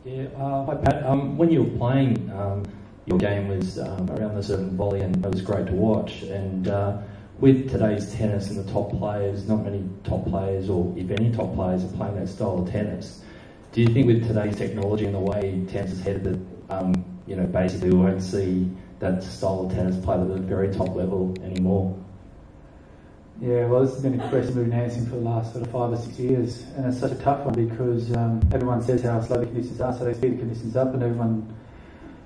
Yeah, hi Pat. When you were playing, your game was around the serve and volley, and it was great to watch. And with today's tennis and the top players, not many top players, or if any top players, are playing that style of tennis. Do you think with today's technology and the way tennis is headed, that basically we won't see that style of tennis played at the very top level anymore? Yeah, well, this has been a question we've been answering for the last sort of 5 or 6 years, and it's such a tough one because everyone says how slow the conditions are, so they speed the conditions up, and everyone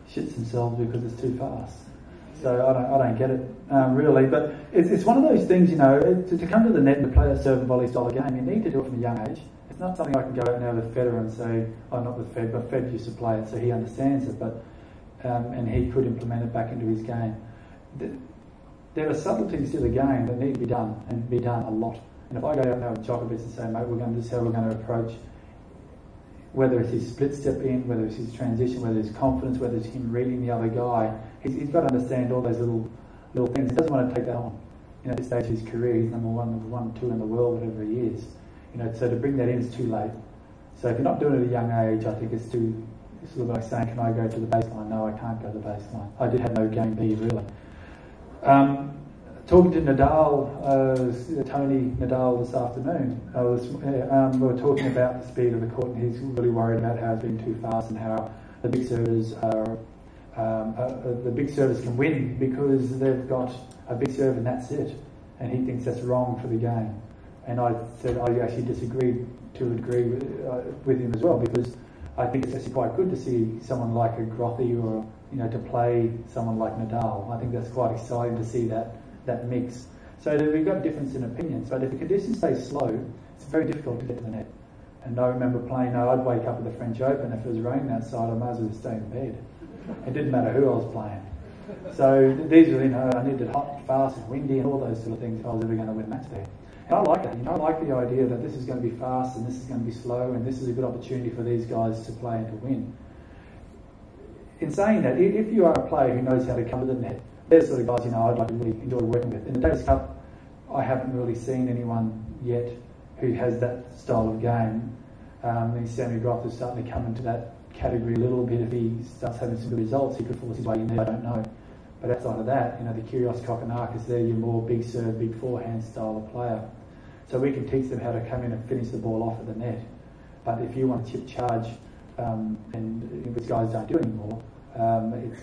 shits themselves because it's too fast. So I don't get it really, but it's one of those things, to come to the net and to play a serve and volley style of game, you need to do it from a young age. It's not something I can go out now with Federer and say, oh, not with Fed, but Fed used to play it, so he understands it, but and he could implement it back into his game. There are subtleties to the game that need to be done, and be done a lot. And if I go out now with Djokovic and say, mate, this is how we're going to approach, whether it's his split step in, whether it's his transition, whether it's confidence, whether it's him reading the other guy, he's got to understand all those little things. He doesn't want to take that on. At this stage of his career, he's number one, two in the world, whatever he is. So to bring that in is too late. So if you're not doing it at a young age, I think it's sort of like saying, can I go to the baseline? No, I can't go to the baseline. I did have no game B, really. Talking to Nadal, Tony Nadal this afternoon, we were talking about the speed of the court, and he's really worried about how it's been too fast and how the big servers can win because they've got a big serve and that's it, and he thinks that's wrong for the game. And I said I actually disagreed to a degree with him as well, because I think it's actually quite good to see someone like a Grothy or to play someone like Nadal. I think that's quite exciting to see that mix. So we've got difference in opinions, but if the conditions stay slow, it's very difficult to get to the net. And I remember playing, I'd wake up at the French Open, if it was raining outside, I might as well stay in bed. It didn't matter who I was playing. So these were, I needed hot, fast, and windy, and all those sort of things if I was ever going to win a match there. And I like that, I like the idea that this is going to be fast, and this is going to be slow, and this is a good opportunity for these guys to play and to win. In saying that, if you are a player who knows how to come to the net, they're the sort of guys I'd like to really enjoy working with. In the Davis Cup, I haven't really seen anyone yet who has that style of game. Sammy Groth is starting to come into that category a little bit. If he starts having some good results, he could force his way in there, I don't know. But outside of that, the Kyrgios Kokkinakis, they're your more big serve, big forehand style of player. So we can teach them how to come in and finish the ball off at the net. But if you want to chip charge, and which guys don't do anymore,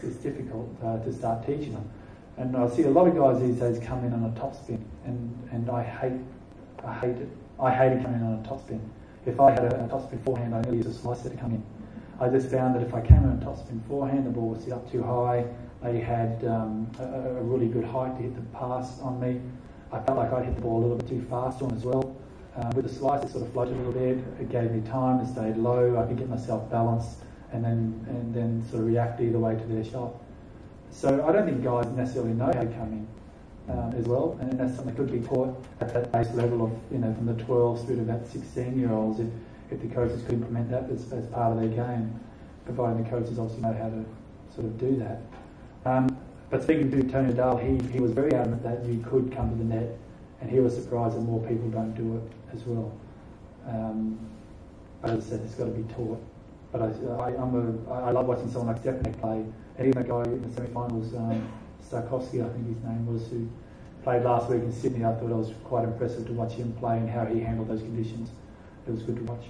it's difficult to start teaching them. And I see a lot of guys these days come in on a topspin, and I hate it. I hated coming in on a topspin. If I had a topspin forehand, I nearly used a slicer to come in. I just found that if I came in on a topspin forehand, the ball was sit up too high. They had a really good height to hit the pass on me. I felt like I'd hit the ball a little bit too fast on as well. With the slice, it sort of floated a little bit. It gave me time. It stayed low. I could get myself balanced, and then sort of react either way to their shot. So I don't think guys necessarily know how to come in as well, and that's something that could be taught at that base level of from the 12 through to about 16-year-olds if the coaches could implement that as part of their game, providing the coaches obviously know how to sort of do that. But speaking to Tony Nadal, he was very adamant that you could come to the net, and he was surprised that more people don't do it as well. But as I said, it's got to be taught. But I love watching someone like Stepanek play. And even a guy in the semi-finals, Starkovsky, I think his name was, who played last week in Sydney. I thought it was quite impressive to watch him play and how he handled those conditions. It was good to watch.